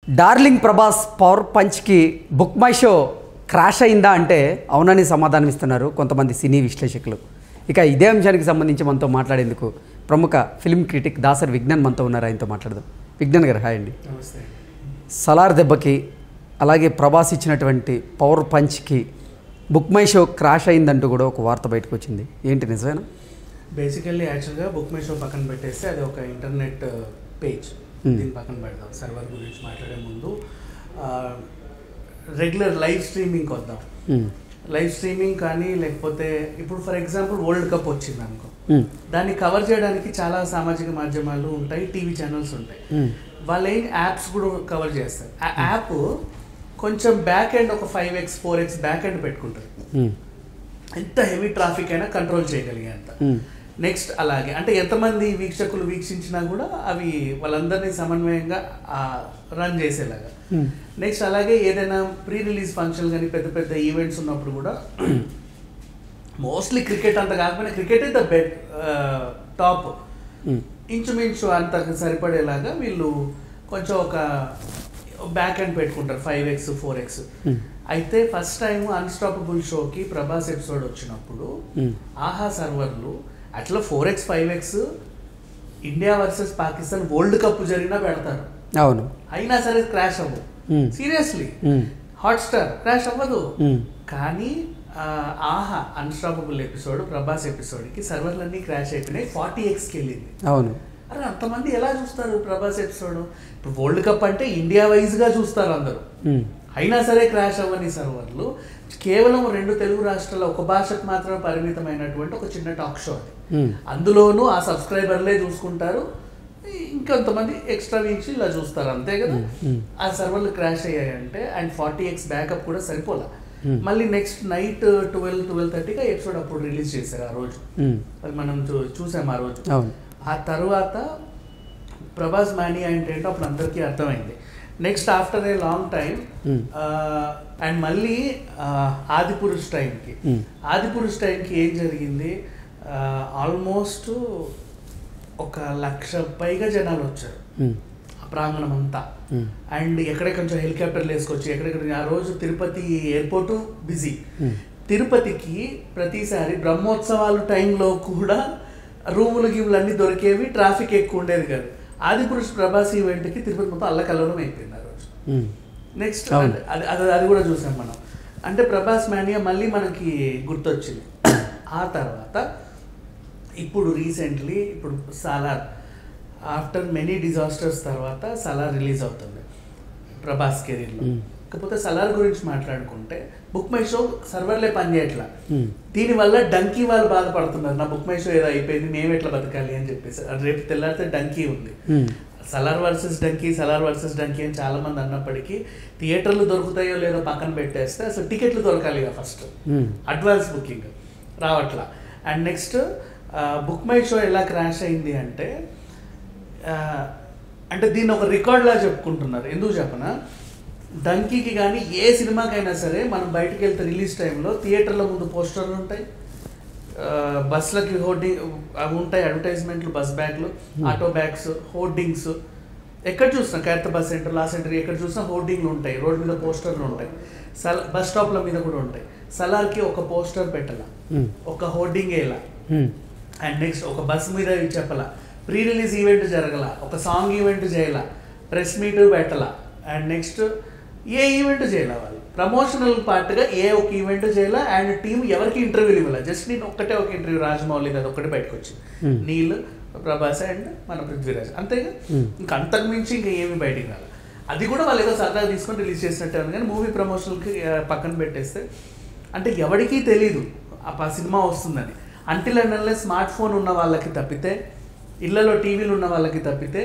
Darling Prabhas power పంచ్కి BookMyShow crash అయిందా అంటే అవునని సమాధానం ఇస్తున్నారు కొంతమంది సినీ విశ్లేషకులు. ఇక ఇదే అంశానికి సంబంధించి మనతో మాట్లాడేందుకు ప్రముఖ ఫిల్మ్ క్రిటిక్ దాసరి విజ్ఞాన్ మనతో ఉన్నారు. ఆయనతో మాట్లాడదాం. విజ్ఞాన్ గారు హాయ్ అండి. నమస్తే. సలార్ దెబ్బకి అలాగే ప్రభాస్ ఇచ్చినటువంటి పవర్ పంచ్కి బుక్ మై షో క్రాష్ అయిందంటూ కూడా ఒక వార్త బయటకు వచ్చింది. ఏంటి నిజమేనా? బేసికల్లీ యాక్చువల్గా బుక్ మై షో పక్కన పెట్టేస్తే అది ఒక ఇంటర్నెట్ పేజ్. దీని పక్కన పెడదాం. సర్వర్ గురించి మాట్లాడే ముందు రెగ్యులర్ లైవ్ స్ట్రీమింగ్కి వద్దాం. లైవ్ స్ట్రీమింగ్ కానీ లేకపోతే ఇప్పుడు ఫర్ ఎగ్జాంపుల్ వరల్డ్ కప్ వచ్చింది అనుకో, దాన్ని కవర్ చేయడానికి చాలా సామాజిక మాధ్యమాలు ఉంటాయి, టీవీ ఛానల్స్ ఉంటాయి. వాళ్ళు ఏం యాప్స్ కూడా కవర్ చేస్తారు. ఆ యాప్ కొంచెం బ్యాక్ ఎండ్ ఒక 5x 4x బ్యాక్ ఎండ్ పెట్టుకుంటారు. ఎంత హెవీ ట్రాఫిక్ అయినా కంట్రోల్ చేయగలిగే అంత. నెక్స్ట్ అలాగే అంటే ఎంతమంది వీక్షకులు వీక్షించినా కూడా అవి వాళ్ళందరినీ సమన్వయంగా రన్ చేసేలాగా. నెక్స్ట్ అలాగే ఏదైనా ప్రీ రిలీజ్ ఫంక్షన్ కానీ పెద్ద పెద్ద ఈవెంట్స్ ఉన్నప్పుడు కూడా మోస్ట్లీ క్రికెట్ అంత కాకపోయినా cricket is the bed top, ఇంచుమించు అంత సరిపడేలాగా వీళ్ళు కొంచెం ఒక బ్యాక్ ఎండ్ పెట్టుకుంటారు 5x 4x. అయితే ఫస్ట్ టైం అన్స్టాపబుల్ షోకి ప్రభాస్ ఎపిసోడ్ వచ్చినప్పుడు ఆహా సర్వర్లు అట్లా 4x 5x India versus Pakistan world cup జరిగినా పెడతారు. అవును, అయినా సరే క్రాష్ అవ్వదు. సీరియస్లీ హాట్స్టార్ క్రాష్ అవ్వదు. కానీ ఆహా అన్స్టాపబుల్ ఎపిసోడ్ ప్రభాస్ ఎపిసోడ్కి సర్వర్లన్నీ క్రాష్ అయిపోయినాయి. 40xకి వెళ్ళింది. అవును. అరే అంతమంది ఎలా చూస్తారు ప్రభాస్ ఎపిసోడ్? ఇప్పుడు వరల్డ్ కప్ అంటే ఇండియా వైజ్గా చూస్తారు అందరూ. అయినా సరే క్రాష్ అవ్వని సర్వర్లు కేవలం 2 తెలుగు రాష్ట్రాల ఒక భాషకు మాత్రమే పరిమితమైనటువంటి ఒక చిన్న టాక్ షో అది. అందులోనూ ఆ సబ్స్క్రైబర్లే చూసుకుంటారు, ఇంకొంతమంది ఎక్స్ట్రా వీక్స్ ఇలా చూస్తారు, అంతే కదా. ఆ సర్వర్లు క్రాష్ అయ్యాయంటే అండ్ 40x బ్యాకప్ కూడా సరిపోలా. మళ్ళీ నెక్స్ట్ నైట్ 12-12:30కి ఎపిసోడ్ అప్పుడు రిలీజ్ చేశారు. ఆ రోజు అది మనం చూసాం ఆ రోజు. ఆ తర్వాత ప్రభాస్ మానియా అంటే ఏంటో అప్పుడు అందరికీ అర్థమైంది. Next after a long time and మళ్ళీ ఆదిపురుష్ టైంకి ఏం జరిగింది, ఆల్మోస్ట్ 1,00,000 పైగా జనాలు వచ్చారు ఆ ప్రాంగణం అంతా. అండ్ ఎక్కడే కొంచెం హెలికాప్టర్లు వేసుకొచ్చి ఎక్కడెక్కడ ఆ రోజు తిరుపతి ఎయిర్పోర్టు బిజీ. తిరుపతికి ప్రతిసారి బ్రహ్మోత్సవాలు టైంలో కూడా రూములు గిములు అన్నీ దొరికేవి, ట్రాఫిక్ ఎక్కువ ఉండేది కాదు. ఆదిపురుష్ ప్రభాస్ ఈవెంట్కి తిరుపతి మొత్తం అల్లకల్లోలం అయిపోయింది ఆ రోజు. నెక్స్ట్ అది కూడా చూసాం మనం. అంటే ప్రభాస్ మానియా మళ్ళీ మనకి గుర్తొచ్చింది. ఆ తర్వాత ఇప్పుడు రీసెంట్లీ ఇప్పుడు సలార్ ఆఫ్టర్ మెనీ డిజాస్టర్స్ తర్వాత సలార్ రిలీజ్ అవుతుంది ప్రభాస్ కెరీర్లో. కాకపోతే సలార్ గురించి మాట్లాడుకుంటే బుక్ మై షో సర్వర్లే పనిచేయట్లా. దీనివల్ల డంకీ వాళ్ళు బాధపడుతున్నారు, నా బుక్ మై షో ఏదో అయిపోయింది, మేము ఎట్లా బతకాలి అని చెప్పేసి. రేపు తెల్లారితే డంకీ ఉంది. సలార్ వర్సెస్ డంకీ అని చాలా మంది అన్నప్పటికీ థియేటర్లు దొరుకుతాయో లేదో పక్కన పెట్టేస్తే అసలు టికెట్లు దొరకాలి కదా ఫస్ట్, అడ్వాన్స్ బుకింగ్ రావట్లా. And next book my show ఎలా క్రాష్ అయింది అంటే దీన్ని ఒక రికార్డ్లా చెప్పుకుంటున్నారు. ఎందుకు చెప్పనా, డంకీకి కానీ ఏ సినిమాకైనా సరే మనం బయటకు వెళ్తే రిలీజ్ టైంలో థియేటర్ల ముందు పోస్టర్లు ఉంటాయి, బస్సులకి హోర్డింగ్ అవి ఉంటాయి, అడ్వర్టైజ్మెంట్లు, బస్ బ్యాగ్లు, ఆటో బ్యాగ్స్, హోర్డింగ్స్. ఎక్కడ చూసినా ఖైరతా బస్ సెంటర్, లా సెంటర్ ఎక్కడ చూసినా హోర్డింగ్లు ఉంటాయి, రోడ్ మీద పోస్టర్లు ఉంటాయి, బస్ స్టాప్ల మీద కూడా ఉంటాయి. సలార్కి ఒక పోస్టర్ పెట్టాల, ఒక హోర్డింగ్ వేయాల, అండ్ నెక్స్ట్ ఒక బస్ మీద చెప్పాల, ప్రీ రిలీజ్ ఈవెంట్ జరగల, ఒక సాంగ్ ఈవెంట్ చేయాల, ప్రెస్ మీట్ పెట్టాల, అండ్ నెక్స్ట్ ఏ ఈవెంట్ చేయాల, వాళ్ళు ప్రమోషనల్ పార్ట్గా ఏ ఒక ఈవెంట్ చేయాల. అండ్ టీం ఎవరికి ఇంటర్వ్యూలు ఇవ్వాలి, జస్ట్ నేను ఒక్కటే ఒక ఇంటర్వ్యూ రాజమౌళి అది ఒక్కటే బయటకు వచ్చింది, నీల్, ప్రభాస్ అండ్ మన పృథ్వీరాజ్, అంతేగా. ఇంకా అంతకు మించి ఇంకా ఏమి బయటికి రాలి. అది కూడా వాళ్ళు ఏదో సరదాగా తీసుకొని రిలీజ్ చేసినట్టే ఉంది. కానీ మూవీ ప్రమోషనల్కి పక్కన పెట్టేస్తే అంటే ఎవరికీ తెలీదు ఆ సినిమా వస్తుందని. Until and unless smart phone ఉన్న వాళ్ళకి తప్పితే, ఇళ్లలో టీవీలు ఉన్న వాళ్ళకి తప్పితే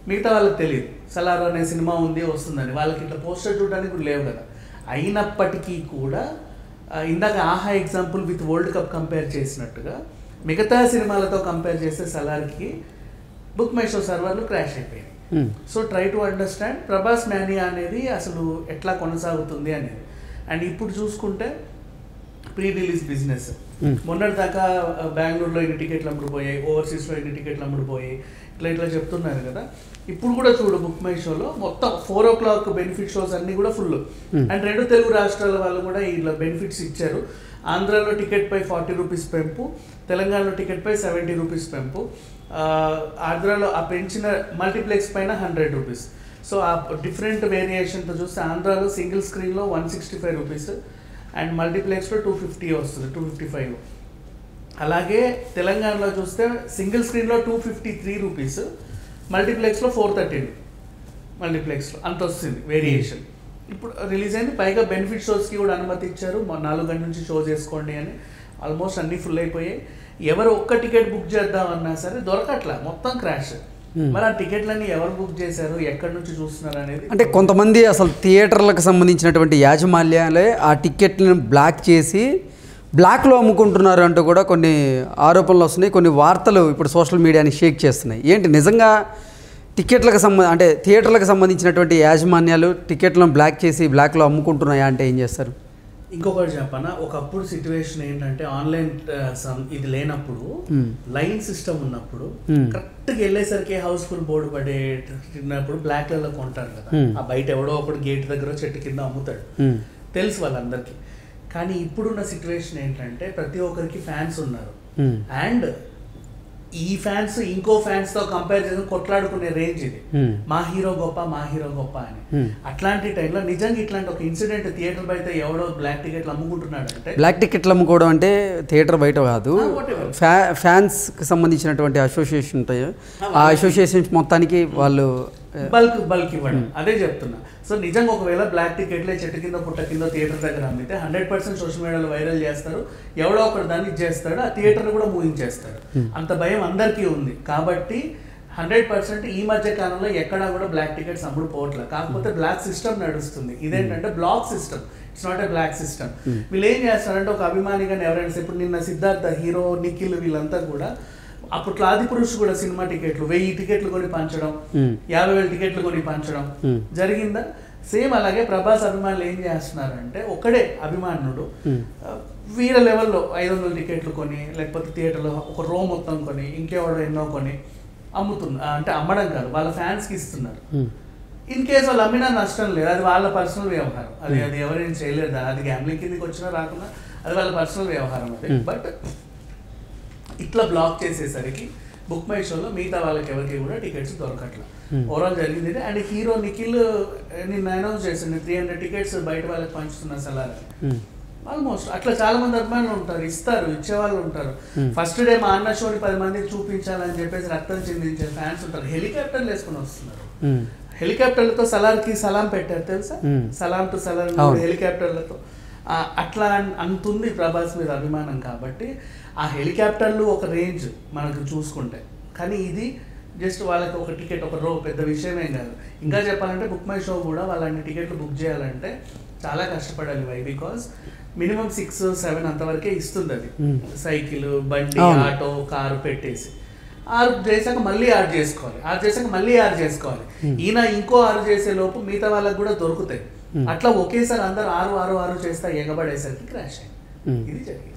మిగతా వాళ్ళకి తెలియదు సలార్ అనే సినిమా ఉంది వస్తుందని. వాళ్ళకి ఇట్లా పోస్టర్ చూడడానికి కూడా లేవు కదా. అయినప్పటికీ కూడా ఇందాక ఆహా example with world cup compare చేసినట్టుగా మిగతా సినిమాలతో కంపేర్ చేస్తే సలార్కి బుక్ మై షో సర్వర్లు క్రాష్ అయిపోయాయి. So try to understand Prabhas mania అనేది అసలు ఎట్లా కొనసాగుతుంది అనేది. అండ్ ఇప్పుడు చూసుకుంటే ప్రీ రిలీజ్ బిజినెస్ మొన్నటి దాకా బెంగళూరులో ఇన్ని టికెట్లు అమ్ముడుపోయాయి, ఓవర్సీస్లో ఇన్ని టికెట్లు అమ్ముడుపోయాయి, ఇట్లా చెప్తున్నారు కదా. ఇప్పుడు కూడా చూడు బుక్ మై షోలో మొత్తం 4 o'clock బెనిఫిట్ షోస్ అన్నీ కూడా ఫుల్. అండ్ 2 తెలుగు రాష్ట్రాల వాళ్ళు కూడా ఇలా బెనిఫిట్స్ ఇచ్చారు. ఆంధ్రాలో టికెట్ పై 40 రూపీస్ పెంపు, తెలంగాణలో టికెట్ పై 70 రూపీస్ పెంపు, ఆంధ్రాలో ఆ పెంచిన మల్టీప్లెక్స్ పైన 100 రూపీస్. సో ఆ డిఫరెంట్ వేరియేషన్తో చూస్తే ఆంధ్రాలో సింగిల్ స్క్రీన్లో 165 రూపీస్ అండ్ మల్టీప్లెక్స్లో 250 వస్తుంది, 255. అలాగే తెలంగాణలో చూస్తే సింగిల్ స్క్రీన్లో 253 రూపీస్, మల్టీప్లెక్స్లో 430 మల్టీప్లెక్స్లో అంత వస్తుంది వేరియేషన్. ఇప్పుడు రిలీజ్ అయింది. పైగా బెనిఫిట్ షోస్కి కూడా అనుమతి ఇచ్చారు, 4 గంటల నుంచి షో చేసుకోండి అని. ఆల్మోస్ట్ అన్నీ ఫుల్ అయిపోయాయి. ఎవరు ఒక్క టికెట్ బుక్ చేద్దామన్నా సరే దొరకట్లా, మొత్తం క్రాష్. మరి ఆ టికెట్లన్నీ ఎవరు బుక్ చేశారు, ఎక్కడి నుంచి చూస్తున్నారు అనేది. అంటే కొంతమంది అసలు థియేటర్లకు సంబంధించినటువంటి యాజమాన్యాలే ఆ టికెట్లను బ్లాక్ చేసి బ్లాక్లో అమ్ముకుంటున్నారు అంటూ కూడా కొన్ని ఆరోపణలు వస్తున్నాయి. కొన్ని వార్తలు ఇప్పుడు సోషల్ మీడియాని షేక్ చేస్తున్నాయి. ఏంటి నిజంగా టికెట్లకు అంటే థియేటర్లకు సంబంధించినటువంటి యాజమాన్యాలు టికెట్లను బ్లాక్ చేసి బ్లాక్లో అమ్ముకుంటున్నాయా అంటే ఏం చేస్తారు? ఇంకొకటి చెప్పనా, ఒకప్పుడు సిచ్యువేషన్ ఏంటంటే ఆన్లైన్ ఇది లేనప్పుడు లైన్ సిస్టమ్ ఉన్నప్పుడు కరెక్ట్గా వెళ్ళేసరికి హౌస్ఫుల్ బోర్డు పడేటప్పుడు బ్లాక్లలో కొంటారు కదా. ఆ బయట ఎవడో ఒకడు గేట్ దగ్గర చెట్టు కింద అమ్ముతాడు, తెలుసు వాళ్ళందరికీ. కానీ ఇప్పుడున్న సిచ్యువేషన్ ఏంటంటే ప్రతి ఒక్కరికి ఫ్యాన్స్ ఉన్నారు. అండ్ ఈ ఫ్యాన్స్ ఇంకో ఫ్యాన్స్ తో కంపేర్ చేసి కొట్లాడుకునే రేంజ్ ఇది. మా హీరో గొప్ప అని. అట్లాంటి టైంలో నిజంగా ఇట్లాంటి ఒక ఇన్సిడెంట్ థియేటర్ బయట ఎవడో బ్లాక్ టికెట్లు అమ్ముకుంటున్నాడు అంటే, బ్లాక్ టికెట్లు అమ్ముకోవడం అంటే థియేటర్ బయట కాదు, ఫ్యాన్స్ కి సంబంధించినటువంటి అసోసియేషన్ ఉంటాయి, ఆ అసోసియేషన్స్ మొత్తానికి వాళ్ళు బల్క్ ఇవ్వడం. అదే చెప్తున్నా. సో నిజంగా ఒకవేళ బ్లాక్ టికెట్లే చెట్టు కింద పుట్ట కింద థియేటర్ దగ్గర అమ్మితే 100% సోషల్ మీడియాలో వైరల్ చేస్తారు, ఎవడో ఒకరు దాన్ని చేస్తాడు, ఆ థియేటర్ కూడా మూవించేస్తాడు. అంత భయం అందరికీ ఉంది. కాబట్టి 100% ఈ మధ్య కాలంలో ఎక్కడా కూడా బ్లాక్ టికెట్స్ అమ్ముడు పోవట్లేదు. కాకపోతే బ్లాక్ సిస్టమ్ నడుస్తుంది. ఇదేంటంటే black system, it's not a black system. వీళ్ళు ఏం చేస్తారంటే ఒక అభిమానిగానే ఎవరైనా, ఇప్పుడు నిన్న సిద్ధార్థ హీరో, నిఖిల్ వీళ్ళంతా కూడా అప్పట్లో ఆదిపురుషు కూడా సినిమా టికెట్లు 1000 టికెట్లు కొని పంచడం, 50,000 టికెట్లు కొని పంచడం జరిగిందా? సేమ్ అలాగే ప్రభాస్ అభిమానులు ఏం చేస్తున్నారంటే ఒక్కడే అభిమానుడు వీర లెవెల్లో 500 టికెట్లు కొని, లేకపోతే థియేటర్లో ఒక రో మొత్తం కొని, ఇంకెవడో ఎన్నో కొని అమ్ముతున్నారు. అంటే అమ్మడం కాదు, వాళ్ళ ఫ్యాన్స్కి ఇస్తున్నారు. ఇన్ కేసు వాళ్ళు అమ్మినా నష్టం లేదు, అది వాళ్ళ పర్సనల్ వ్యవహారం. అది ఎవరైనా చేయలేదు, అది గ్యాంబ్లింగ్ కిందకి వచ్చినా రాకుండా అది వాళ్ళ పర్సనల్ వ్యవహారం. అది బట్ ఇట్లా బ్లాక్ చేసేసరికి బుక్ మై షోలో మిగతా వాళ్ళకి ఎవరికి కూడా టికెట్స్ దొరకట్లా. ఓవరాల్ జరిగింది. అండ్ హీరో నిఖిల్ నిన్న అనౌన్స్ చేసింది 300 టికెట్స్ బయట వాళ్ళకి పంచుతున్నా సలార్. ఆల్మోస్ట్ అట్లా చాలా మంది అభిమానులు ఉంటారు, ఇస్తారు, ఇచ్చేవాళ్ళు ఉంటారు. ఫస్ట్ డే మా అన్న షోని 10 మందికి చూపించాలని చెప్పేసి రక్తం చెందించే ఫ్యాన్స్ ఉంటారు. హెలికాప్టర్లు వేసుకుని వస్తున్నారు, హెలికాప్టర్లతో సలార్కి సలాం పెట్టారు తెలుసా, సలాం టు సలార్ హెలికాప్టర్లతో. అట్లా అంతుంది ప్రభాస్ మీద అభిమానం. కాబట్టి ఆ హెలికాప్టర్లు ఒక రేంజ్ మనకు చూసుకుంటే, కానీ ఇది జస్ట్ వాళ్ళకి ఒక టికెట్, ఒక రో, పెద్ద విషయమేం కాదు. ఇంకా చెప్పాలంటే బుక్ మై షో కూడా వాళ్ళని టికెట్లు బుక్ చేయాలంటే చాలా కష్టపడాలి. వై? బికాస్ మినిమం 6-7 అంతవరకే ఇస్తుంది అది. సైకిల్, బండి, ఆటో, కారు పెట్టేసి 6 చేశాక మళ్ళీ 6 చేసుకోవాలి, 6 చేశాక మళ్ళీ 6 చేసుకోవాలి. ఈయన ఇంకో 6 చేసే లోపు మిగతా వాళ్ళకి కూడా దొరుకుతాయి. అట్లా ఒకేసారి అందరు 6 చేస్తా ఎగబడేసరికి క్రాష్ అయింది. ఇది జరిగింది.